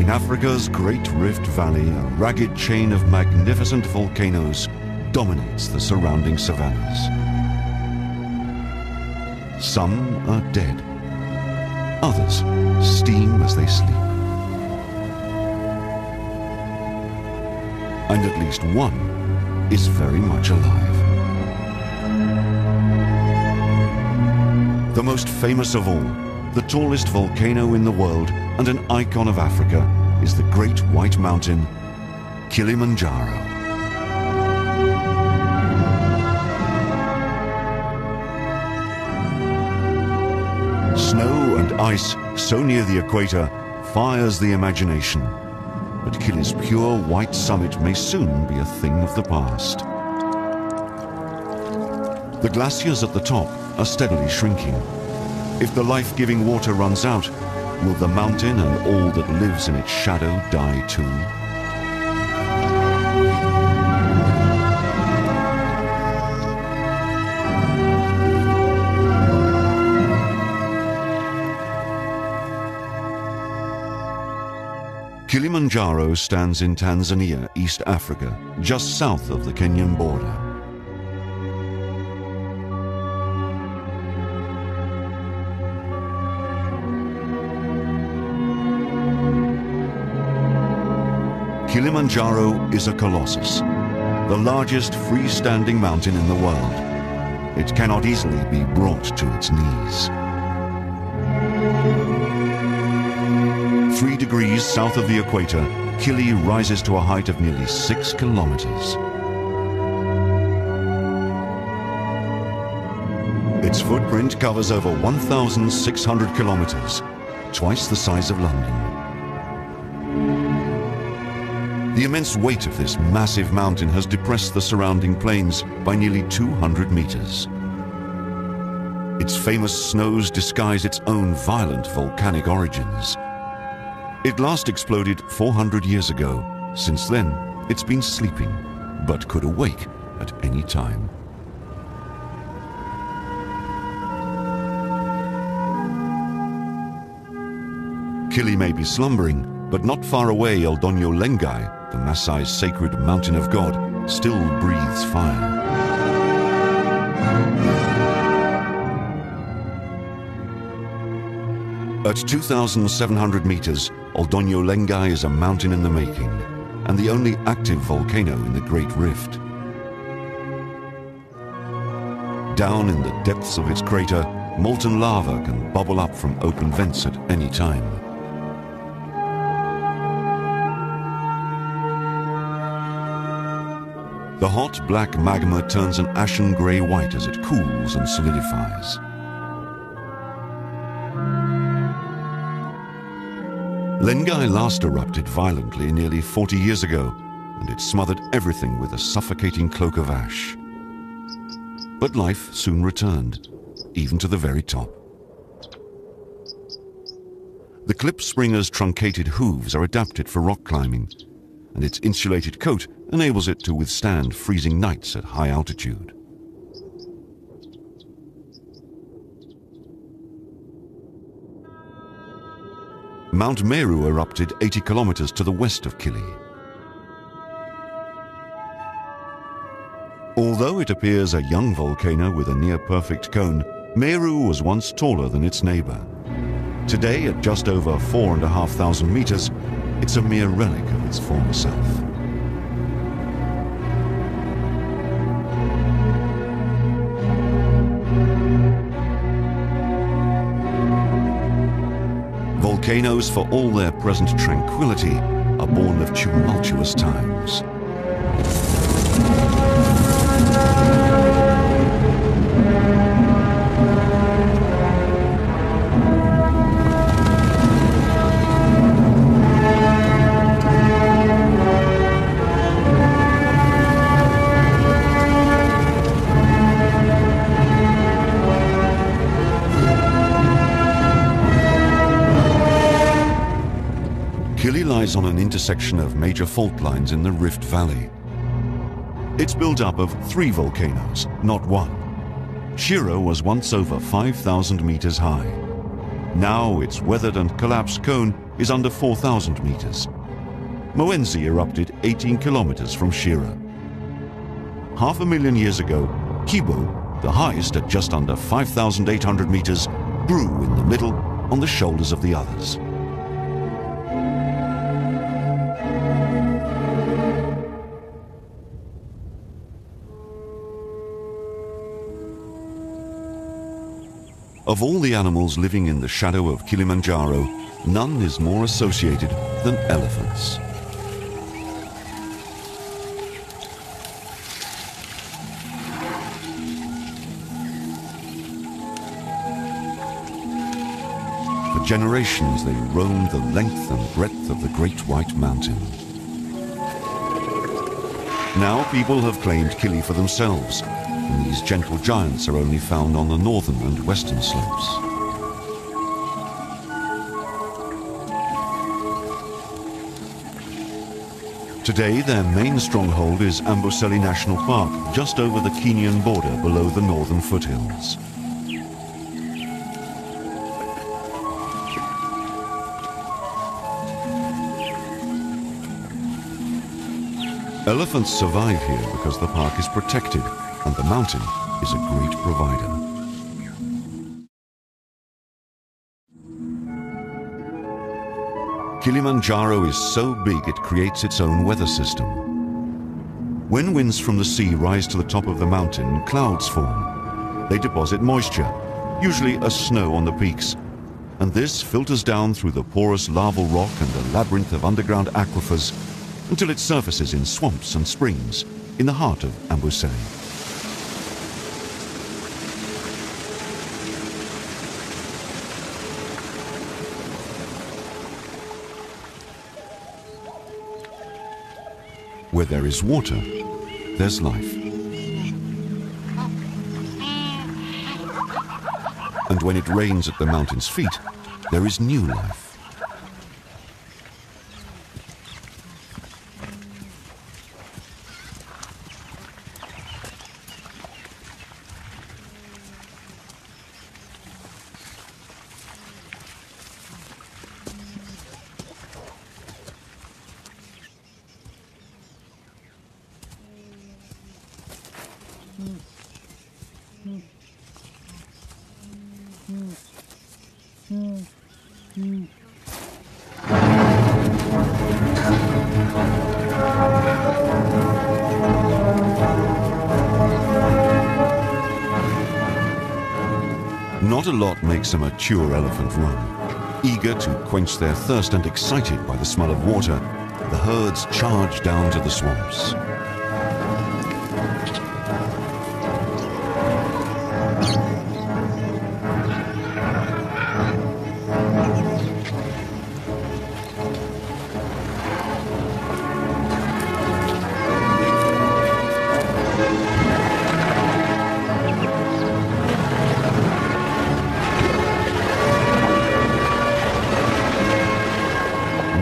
In Africa's Great Rift Valley, a ragged chain of magnificent volcanoes dominates the surrounding savannas. Some are dead. Others steam as they sleep. And at least one is very much alive. The most famous of all, the tallest volcano in the world and an icon of Africa, is the Great White Mountain, Kilimanjaro. Snow and ice so near the equator fires the imagination, but Kili's pure white summit may soon be a thing of the past. The glaciers at the top are steadily shrinking. If the life-giving water runs out, will the mountain and all that lives in its shadow die too? Kilimanjaro stands in Tanzania, East Africa, just south of the Kenyan border. Kilimanjaro is a colossus, the largest freestanding mountain in the world. It cannot easily be brought to its knees. 3 degrees south of the equator, Kili rises to a height of nearly 6 kilometers. Its footprint covers over 1,600 kilometers, twice the size of London. The immense weight of this massive mountain has depressed the surrounding plains by nearly 200 meters. Its famous snows disguise its own violent volcanic origins. It last exploded 400 years ago. Since then, it's been sleeping, but could awake at any time. Kili may be slumbering, but not far away Eldonyo Lengai, the Maasai's sacred mountain of God, still breathes fire. At 2,700 meters, Eldonyo Lengai is a mountain in the making, and the only active volcano in the Great Rift. Down in the depths of its crater, molten lava can bubble up from open vents at any time. The hot black magma turns an ashen grey white as it cools and solidifies. Lengai last erupted violently nearly 40 years ago, and it smothered everything with a suffocating cloak of ash. But life soon returned, even to the very top. The klipspringer's truncated hooves are adapted for rock climbing, and its insulated coat enables it to withstand freezing nights at high altitude. Mount Meru erupted 80 kilometers to the west of Kili. Although it appears a young volcano with a near-perfect cone, Meru was once taller than its neighbor. Today, at just over 4,500 meters, it's a mere relic of its former self. Volcanoes, for all their present tranquility, are born of tumultuous times. Kili lies on an intersection of major fault lines in the Rift Valley. It's built up of 3 volcanoes, not one. Shiro was once over 5,000 meters high. Now its weathered and collapsed cone is under 4,000 meters. Moenzi erupted 18 kilometers from Shira. 500,000 years ago, Kibo, the highest at just under 5,800 meters, grew in the middle on the shoulders of the others. Of all the animals living in the shadow of Kilimanjaro, none is more associated than elephants. For generations they roamed the length and breadth of the Great White Mountain. Now people have claimed Kili for themselves, and these gentle giants are only found on the northern and western slopes. Today their main stronghold is Amboseli National Park, just over the Kenyan border below the northern foothills. Elephants survive here because the park is protected and the mountain is a great provider. Kilimanjaro is so big it creates its own weather system. When winds from the sea rise to the top of the mountain, clouds form. They deposit moisture, usually as snow on the peaks, and this filters down through the porous lava rock and a labyrinth of underground aquifers until it surfaces in swamps and springs in the heart of Amboseli. Where there is water, there's life. And when it rains at the mountain's feet, there is new life. Not a lot makes a mature elephant run. Eager to quench their thirst and excited by the smell of water, the herds charge down to the swamps.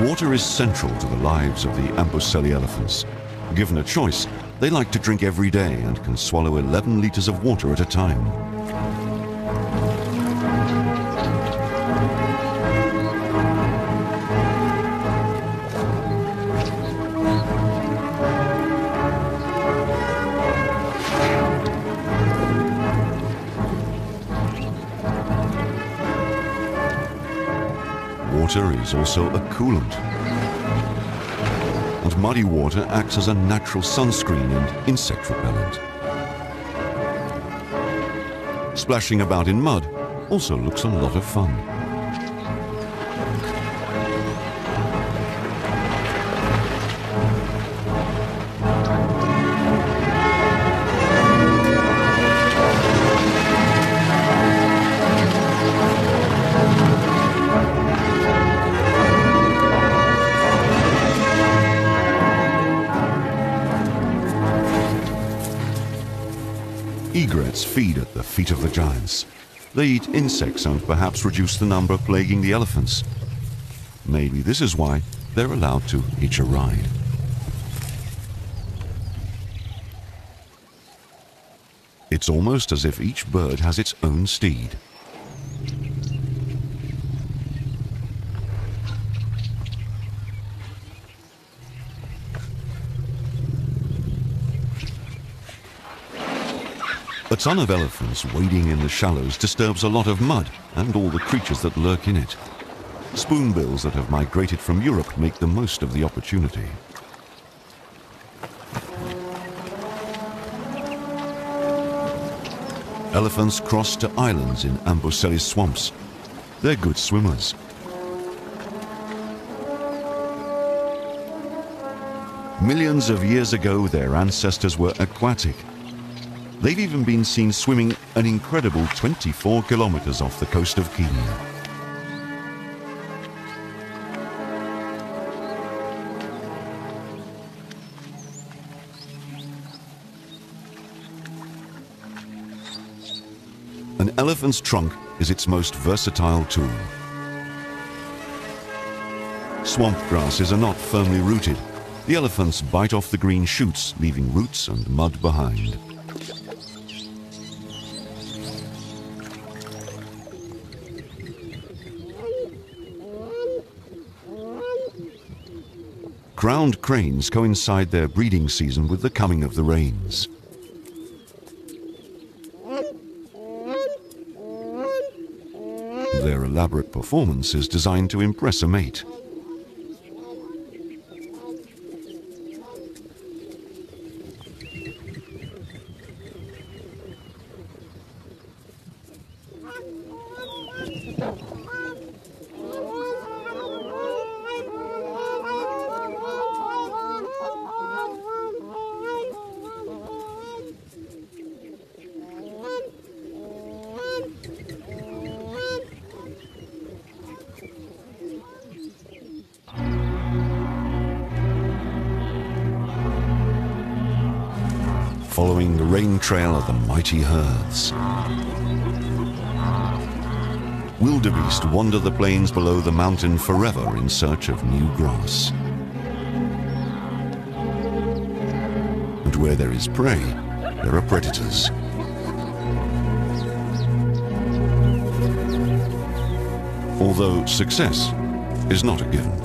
Water is central to the lives of the Amboseli elephants. Given a choice, they like to drink every day and can swallow 11 liters of water at a time. Water is also a coolant, and muddy water acts as a natural sunscreen and insect repellent. Splashing about in mud also looks a lot of fun. Egrets feed at the feet of the giants. They eat insects and perhaps reduce the number plaguing the elephants. Maybe this is why they're allowed to hitch a ride. It's almost as if each bird has its own steed. A ton of elephants wading in the shallows disturbs a lot of mud and all the creatures that lurk in it. Spoonbills that have migrated from Europe make the most of the opportunity. Elephants cross to islands in Amboseli swamps. They're good swimmers. Millions of years ago, their ancestors were aquatic. They've even been seen swimming an incredible 24 kilometers off the coast of Kenya. An elephant's trunk is its most versatile tool. Swamp grasses are not firmly rooted. The elephants bite off the green shoots, leaving roots and mud behind. Crowned cranes coincide their breeding season with the coming of the rains. Their elaborate performance is designed to impress a mate. Following the rain trail of the mighty herds. Wildebeest wander the plains below the mountain forever in search of new grass. And where there is prey, there are predators. Although success is not a given.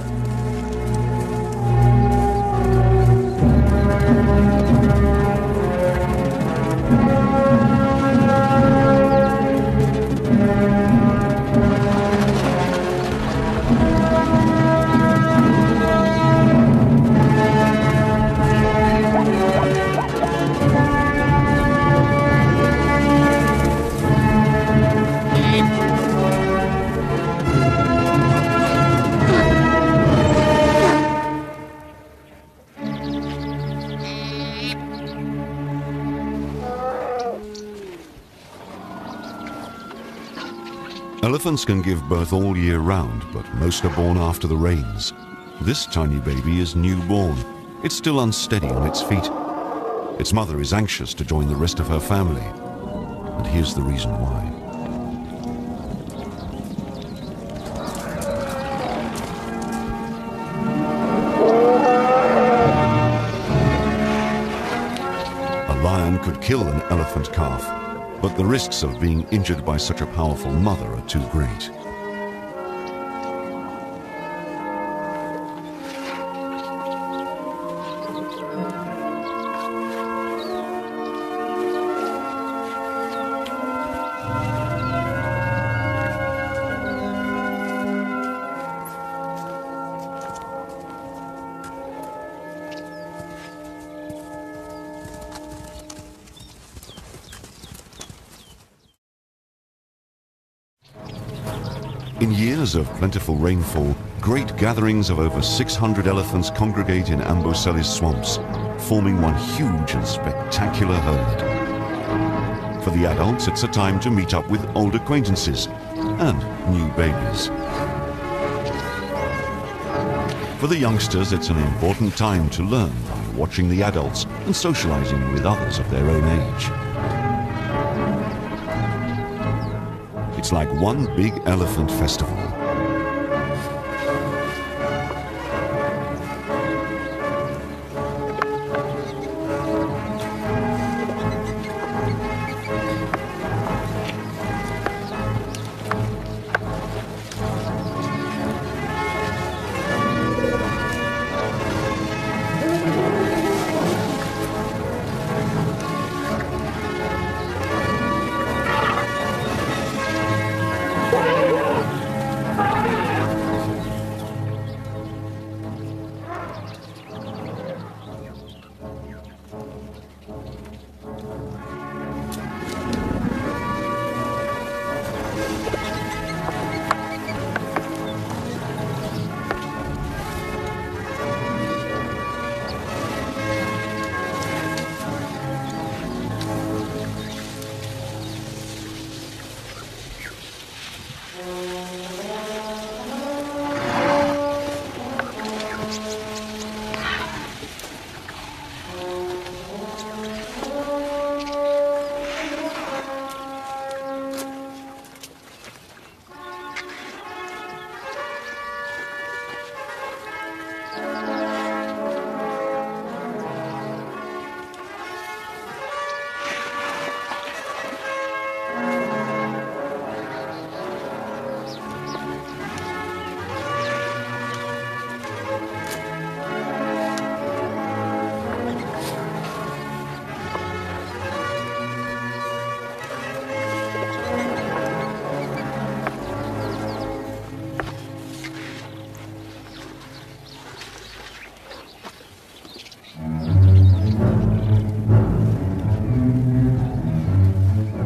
Elephants can give birth all year round, but most are born after the rains. This tiny baby is newborn. It's still unsteady on its feet. Its mother is anxious to join the rest of her family. And here's the reason why. A lion could kill an elephant calf, but the risks of being injured by such a powerful mother are too great. In years of plentiful rainfall, great gatherings of over 600 elephants congregate in Amboseli's swamps, forming one huge and spectacular herd. For the adults, it's a time to meet up with old acquaintances and new babies. For the youngsters, it's an important time to learn by watching the adults and socializing with others of their own age. It's like one big elephant festival.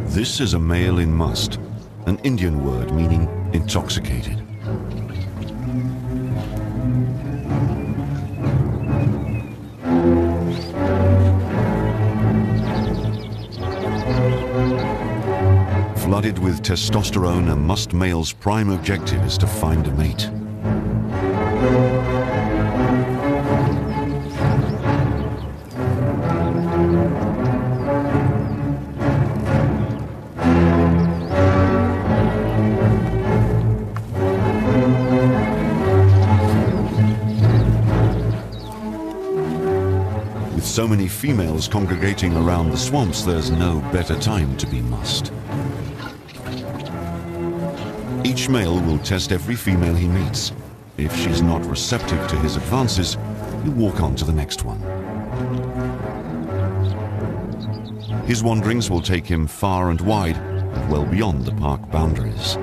This is a male in must, an Indian word meaning intoxicated. Flooded with testosterone, a must male's prime objective is to find a mate. With so many females congregating around the swamps, there's no better time to be must. Each male will test every female he meets. If she's not receptive to his advances, he'll walk on to the next one. His wanderings will take him far and wide and well beyond the park boundaries.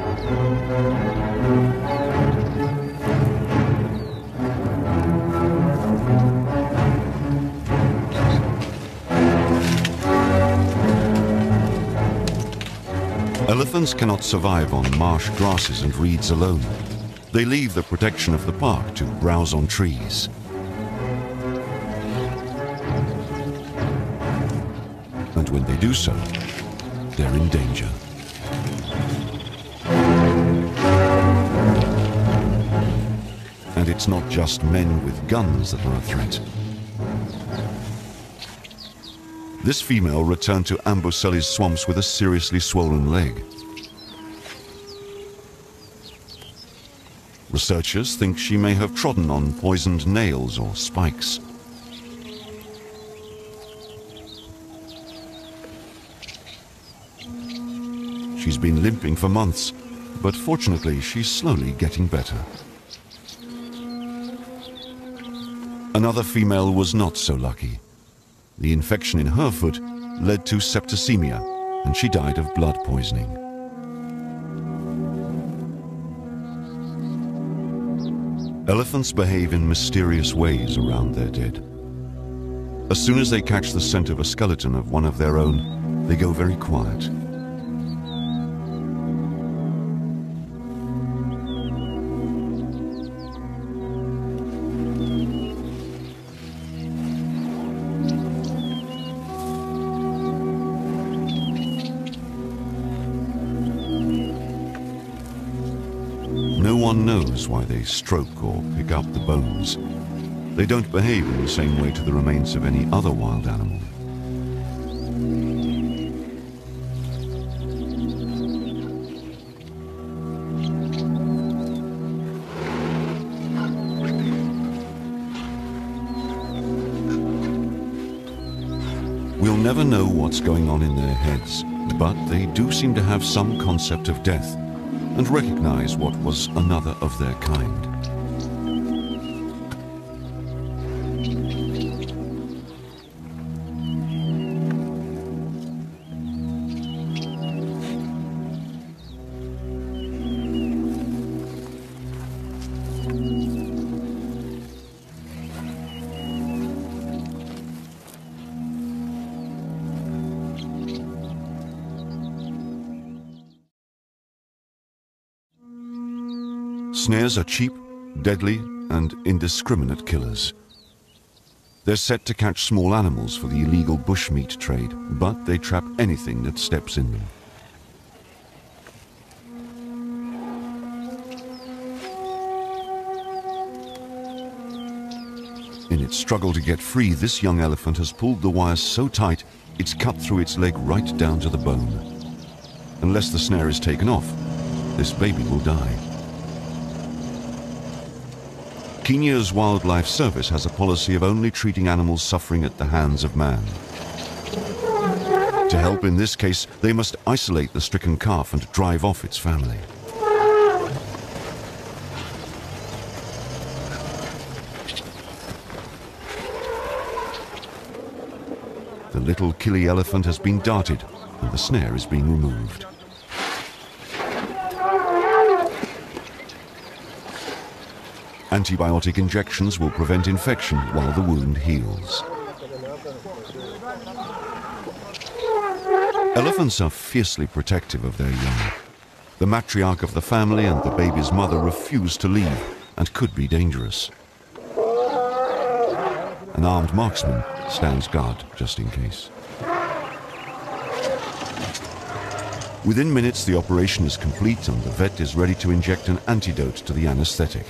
Elephants cannot survive on marsh grasses and reeds alone. They leave the protection of the park to browse on trees. And when they do so, they're in danger. And it's not just men with guns that are a threat. This female returned to Amboseli's swamps with a seriously swollen leg. Researchers think she may have trodden on poisoned nails or spikes. She's been limping for months, but fortunately she's slowly getting better. Another female was not so lucky. The infection in her foot led to septicemia, and she died of blood poisoning. Elephants behave in mysterious ways around their dead. As soon as they catch the scent of a skeleton of one of their own, they go very quiet. No one knows why they stroke or pick up the bones. They don't behave in the same way to the remains of any other wild animal. We'll never know what's going on in their heads, but they do seem to have some concept of death and recognize what was another of their kind. Snares are cheap, deadly, and indiscriminate killers. They're set to catch small animals for the illegal bushmeat trade, but they trap anything that steps in them. In its struggle to get free, this young elephant has pulled the wires so tight, it's cut through its leg right down to the bone. Unless the snare is taken off, this baby will die. Kenya's Wildlife Service has a policy of only treating animals suffering at the hands of man. To help in this case, they must isolate the stricken calf and drive off its family. The little Kili elephant has been darted and the snare is being removed. Antibiotic injections will prevent infection while the wound heals. Elephants are fiercely protective of their young. The matriarch of the family and the baby's mother refuse to leave and could be dangerous. An armed marksman stands guard just in case. Within minutes, the operation is complete and the vet is ready to inject an antidote to the anesthetic.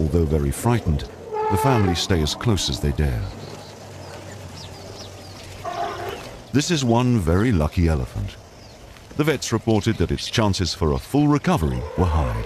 Although very frightened, the family stay as close as they dare. This is one very lucky elephant. The vets reported that its chances for a full recovery were high.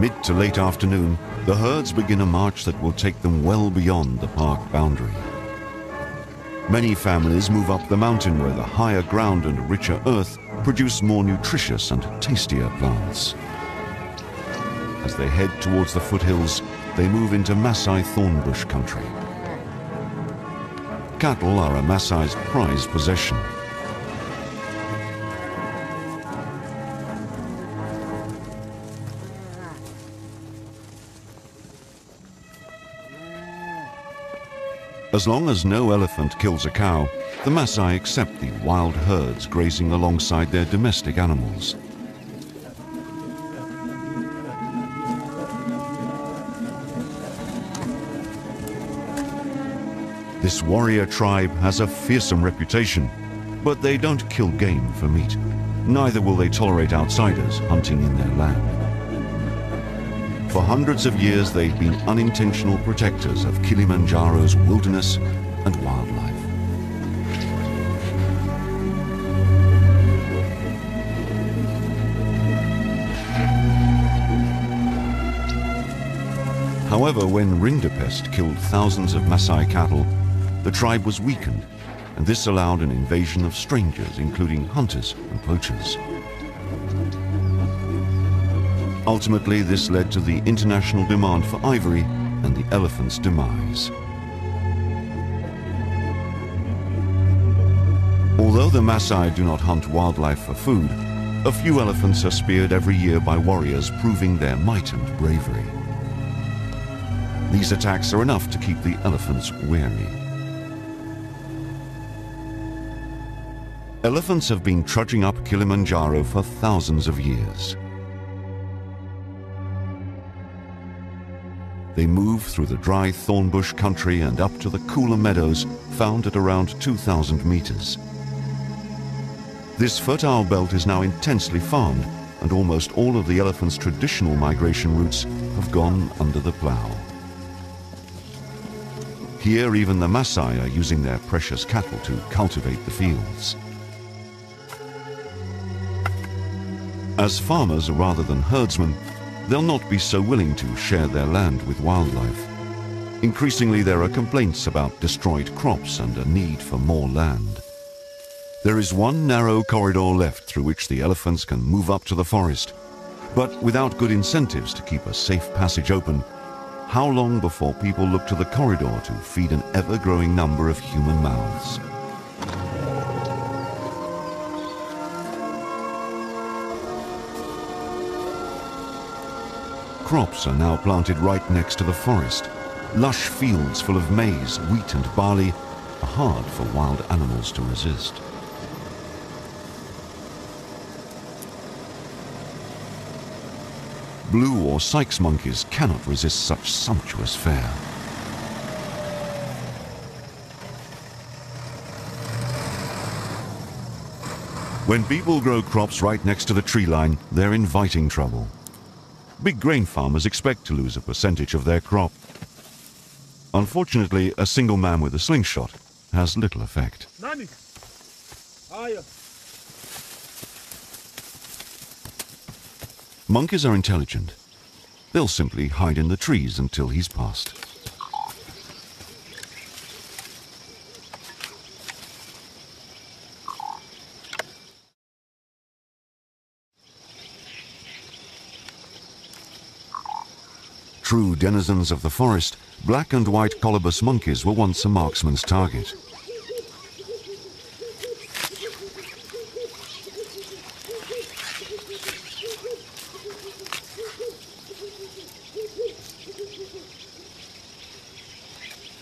Mid to late afternoon, the herds begin a march that will take them well beyond the park boundary. Many families move up the mountain where the higher ground and richer earth produce more nutritious and tastier plants. As they head towards the foothills, they move into Maasai thornbush country. Cattle are a Maasai's prized possession. As long as no elephant kills a cow, the Maasai accept the wild herds grazing alongside their domestic animals. This warrior tribe has a fearsome reputation, but they don't kill game for meat. Neither will they tolerate outsiders hunting in their land. For hundreds of years, they've been unintentional protectors of Kilimanjaro's wilderness and wildlife. However, when rinderpest killed thousands of Maasai cattle, the tribe was weakened, and this allowed an invasion of strangers, including hunters and poachers. Ultimately, this led to the international demand for ivory and the elephant's demise. Although the Maasai do not hunt wildlife for food, a few elephants are speared every year by warriors proving their might and bravery. These attacks are enough to keep the elephants wary. Elephants have been trudging up Kilimanjaro for thousands of years. They move through the dry thornbush country and up to the cooler meadows found at around 2,000 meters. This fertile belt is now intensely farmed, and almost all of the elephant's traditional migration routes have gone under the plow. Here, even the Maasai are using their precious cattle to cultivate the fields. As farmers rather than herdsmen, they'll not be so willing to share their land with wildlife. Increasingly, there are complaints about destroyed crops and a need for more land. There is one narrow corridor left through which the elephants can move up to the forest. But without good incentives to keep a safe passage open, how long before people look to the corridor to feed an ever-growing number of human mouths? Crops are now planted right next to the forest. Lush fields full of maize, wheat and barley are hard for wild animals to resist. Blue or Sykes monkeys cannot resist such sumptuous fare. When people grow crops right next to the tree line, they're inviting trouble. Big grain farmers expect to lose a percentage of their crop. Unfortunately, a single man with a slingshot has little effect. Monkeys are intelligent. They'll simply hide in the trees until he's passed. True denizens of the forest, black and white colobus monkeys were once a marksman's target.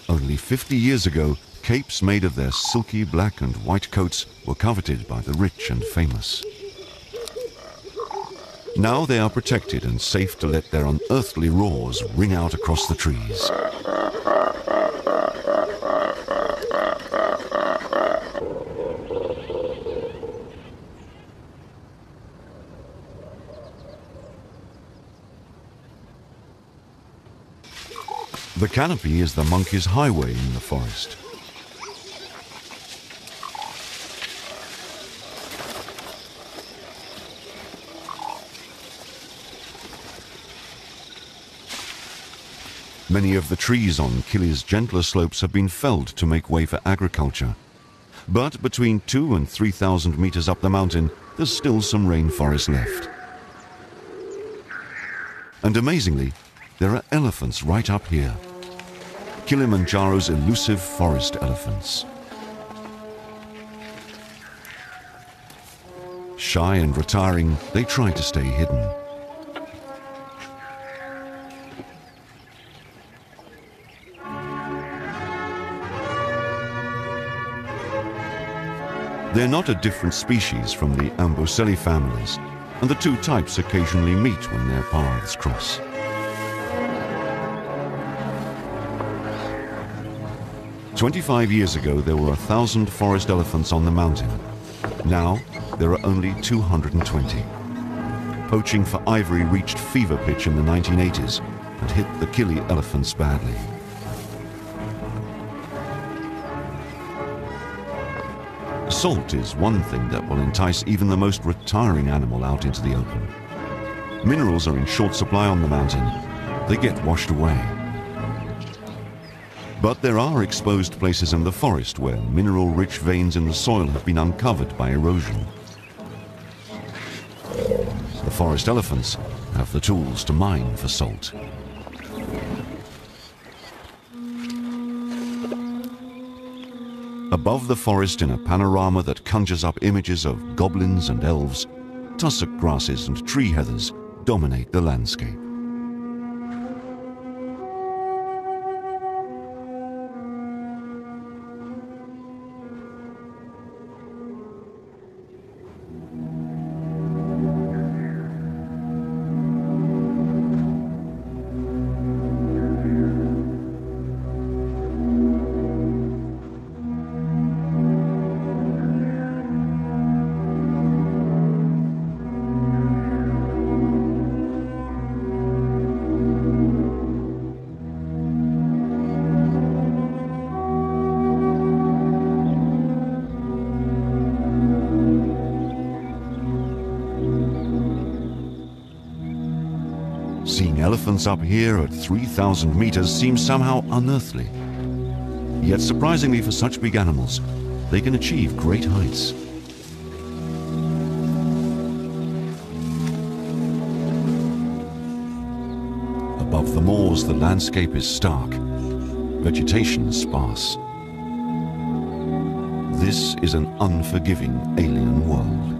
Only 50 years ago, capes made of their silky black and white coats were coveted by the rich and famous. Now they are protected and safe to let their unearthly roars ring out across the trees. The canopy is the monkey's highway in the forest. Many of the trees on Kili's gentler slopes have been felled to make way for agriculture. But between 2,000 and 3,000 meters up the mountain, there's still some rainforest left. And amazingly, there are elephants right up here. Kilimanjaro's elusive forest elephants. Shy and retiring, they try to stay hidden. They're not a different species from the Amboseli families, and the two types occasionally meet when their paths cross. "25 years ago, there were 1,000 forest elephants on the mountain. Now, there are only 220. Poaching for ivory reached fever pitch in the 1980s and hit the Kili elephants badly. Salt is one thing that will entice even the most retiring animal out into the open. Minerals are in short supply on the mountain. They get washed away. But there are exposed places in the forest where mineral-rich veins in the soil have been uncovered by erosion. The forest elephants have the tools to mine for salt. Above the forest, in a panorama that conjures up images of goblins and elves, tussock grasses and tree heathers dominate the landscape. Seeing elephants up here at 3,000 meters seems somehow unearthly. Yet surprisingly for such big animals, they can achieve great heights. Of the moors, the landscape is stark, vegetation sparse. This is an unforgiving alien world.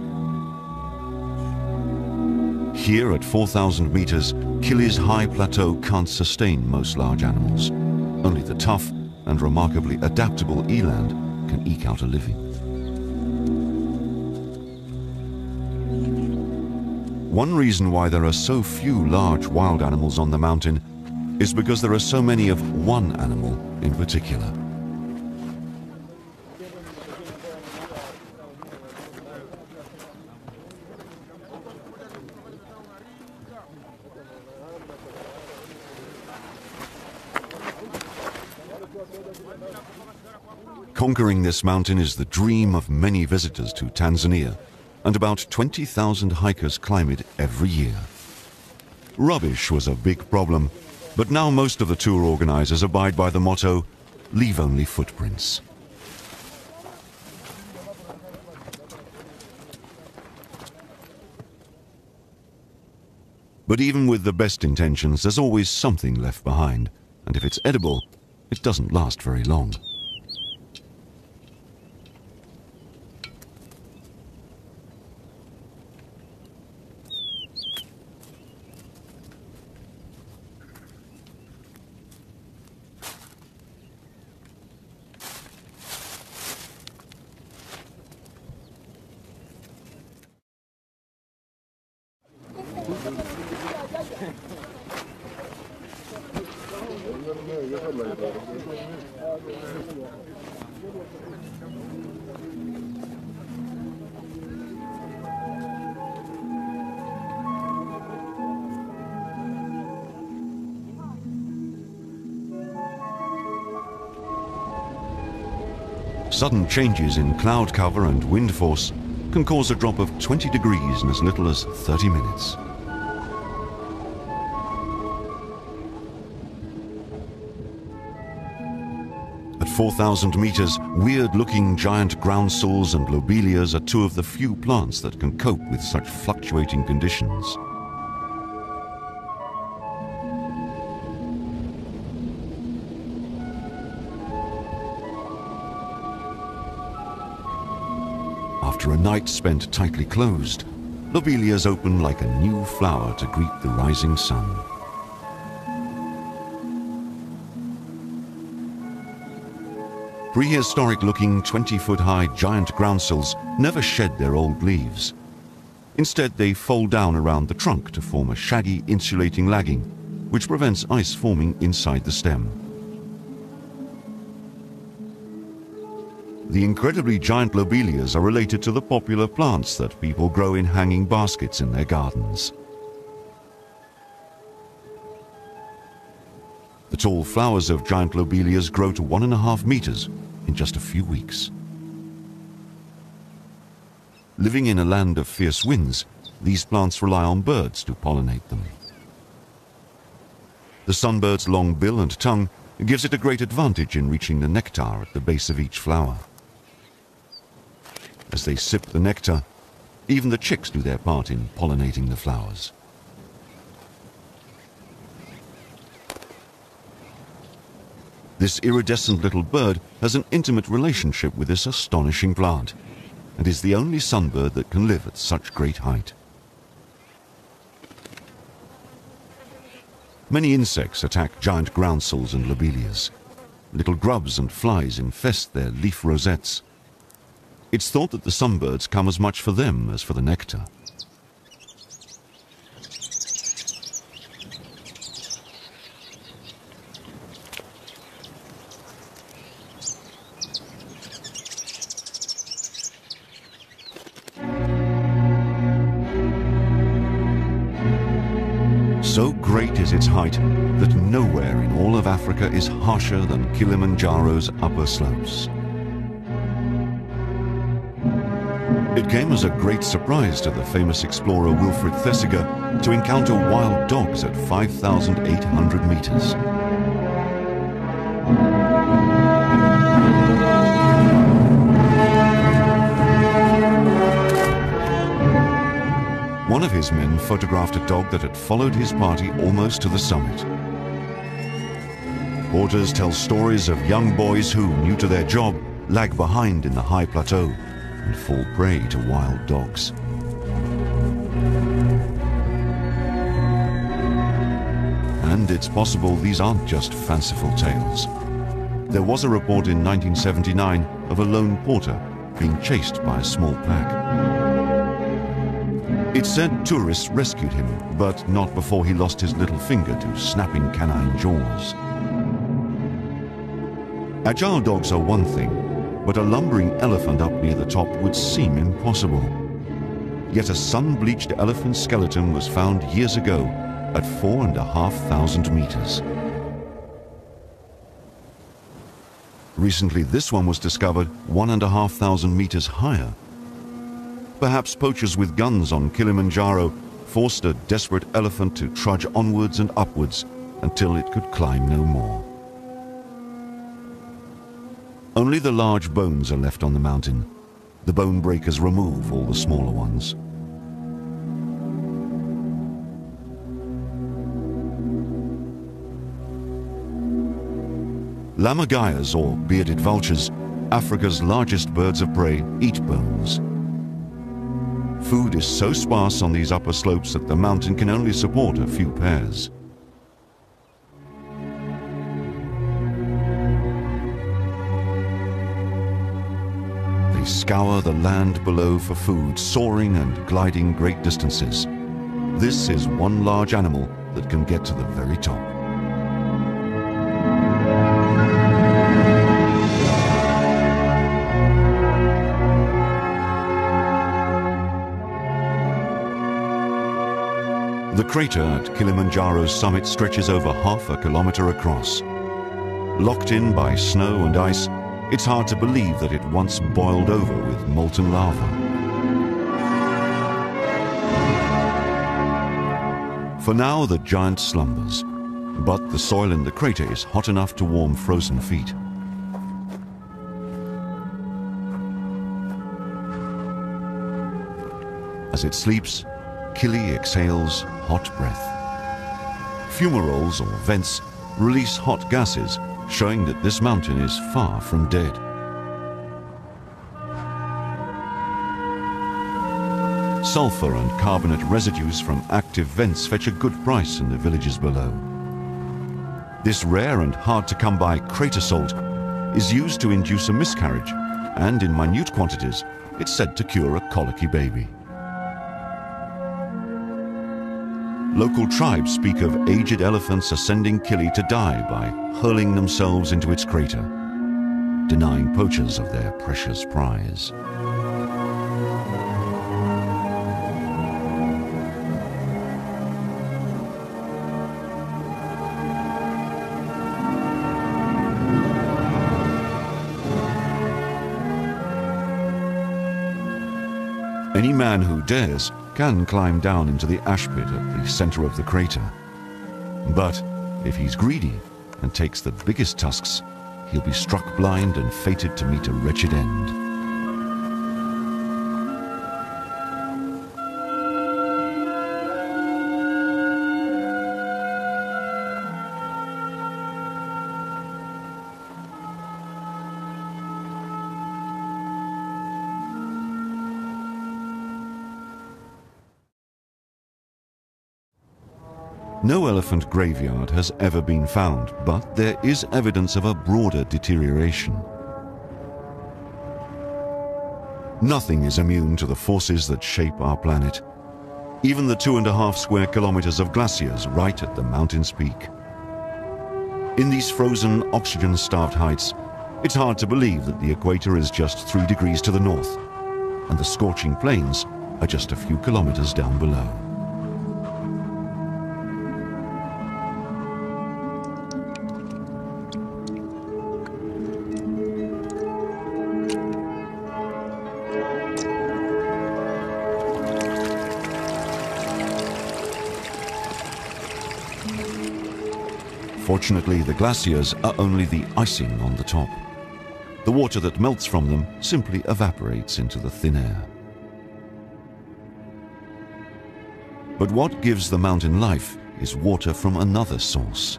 Here at 4,000 meters, Kili's high plateau can't sustain most large animals. Only the tough and remarkably adaptable eland can eke out a living. One reason why there are so few large wild animals on the mountain is because there are so many of one animal in particular. Conquering this mountain is the dream of many visitors to Tanzania, and about 20,000 hikers climb it every year. Rubbish was a big problem, but now most of the tour organizers abide by the motto, "Leave only footprints." But even with the best intentions, there's always something left behind, and if it's edible, it doesn't last very long. Sudden changes in cloud cover and wind force can cause a drop of 20 degrees in as little as 30 minutes. At 4,000 meters, weird-looking giant groundsels and lobelias are two of the few plants that can cope with such fluctuating conditions. After a night spent tightly closed, lobelias open like a new flower to greet the rising sun. Prehistoric-looking 20-foot-high giant groundsels never shed their old leaves. Instead, they fold down around the trunk to form a shaggy, insulating lagging, which prevents ice forming inside the stem. The incredibly giant lobelias are related to the popular plants that people grow in hanging baskets in their gardens. The tall flowers of giant lobelias grow to 1.5 meters in just a few weeks. Living in a land of fierce winds, these plants rely on birds to pollinate them. The sunbird's long bill and tongue gives it a great advantage in reaching the nectar at the base of each flower. As they sip the nectar, even the chicks do their part in pollinating the flowers. This iridescent little bird has an intimate relationship with this astonishing plant, and is the only sunbird that can live at such great height. Many insects attack giant groundsels and lobelias. Little grubs and flies infest their leaf rosettes. It's thought that the sunbirds come as much for them as for the nectar. So great is its height that nowhere in all of Africa is harsher than Kilimanjaro's upper slopes. It came as a great surprise to the famous explorer Wilfred Thesiger to encounter wild dogs at 5,800 meters. One of his men photographed a dog that had followed his party almost to the summit. Reporters tell stories of young boys who, new to their job, lag behind in the high plateau and fall prey to wild dogs. And it's possible these aren't just fanciful tales. There was a report in 1979 of a lone porter being chased by a small pack. It said tourists rescued him, but not before he lost his little finger to snapping canine jaws. Agile dogs are one thing, but a lumbering elephant up near the top would seem impossible. Yet a sun-bleached elephant skeleton was found years ago at 4,500 meters. Recently, this one was discovered 1,500 meters higher. Perhaps poachers with guns on Kilimanjaro forced a desperate elephant to trudge onwards and upwards until it could climb no more. Only the large bones are left on the mountain. The bone breakers remove all the smaller ones. Lammergeiers, or bearded vultures, Africa's largest birds of prey, eat bones. Food is so sparse on these upper slopes that the mountain can only support a few pairs. They scour the land below for food, soaring and gliding great distances. This is one large animal that can get to the very top. The crater at Kilimanjaro's summit stretches over half a kilometer across. Locked in by snow and ice, it's hard to believe that it once boiled over with molten lava. For now, the giant slumbers, but the soil in the crater is hot enough to warm frozen feet. As it sleeps, Kili exhales hot breath. Fumaroles, or vents, release hot gases, showing that this mountain is far from dead. Sulfur and carbonate residues from active vents fetch a good price in the villages below. This rare and hard-to-come-by crater salt is used to induce a miscarriage, and in minute quantities, it's said to cure a colicky baby. Local tribes speak of aged elephants ascending Kili to die by hurling themselves into its crater, denying poachers of their precious prize. Any man who dares can climb down into the ash pit at the center of the crater. But if he's greedy and takes the biggest tusks, he'll be struck blind and fated to meet a wretched end. No elephant graveyard has ever been found, but there is evidence of a broader deterioration. Nothing is immune to the forces that shape our planet, even the 2.5 square kilometers of glaciers right at the mountain's peak. In these frozen, oxygen-starved heights, it's hard to believe that the equator is just 3 degrees to the north, and the scorching plains are just a few kilometers down below. Fortunately, the glaciers are only the icing on the top. The water that melts from them simply evaporates into the thin air. But what gives the mountain life is water from another source.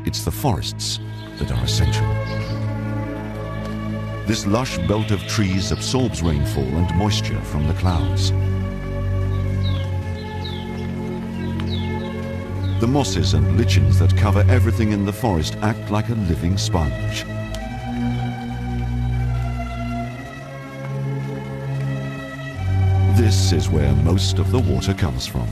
it's the forests that are essential. This lush belt of trees absorbs rainfall and moisture from the clouds. The mosses and lichens that cover everything in the forest act like a living sponge. This is where most of the water comes from.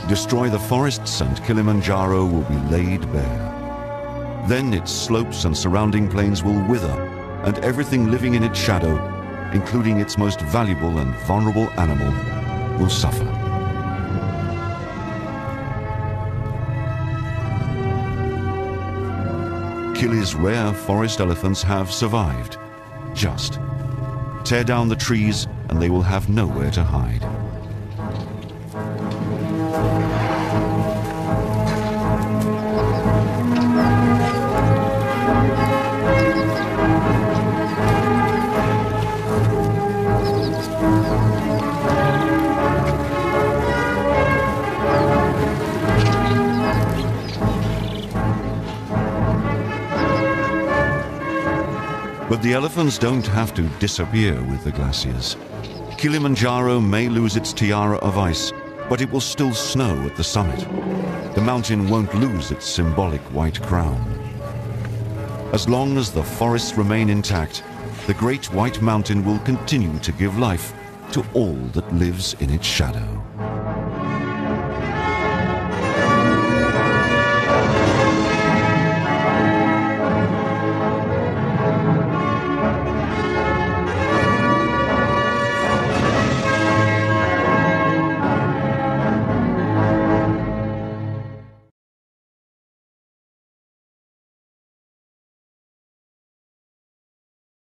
Destroy the forests and Kilimanjaro will be laid bare. Then its slopes and surrounding plains will wither, and everything living in its shadow, including its most valuable and vulnerable animal, will suffer. Kili's rare forest elephants have survived. Just tear down the trees and they will have nowhere to hide. But the elephants don't have to disappear with the glaciers. Kilimanjaro may lose its tiara of ice, but it will still snow at the summit. The mountain won't lose its symbolic white crown. As long as the forests remain intact, the great white mountain will continue to give life to all that lives in its shadow.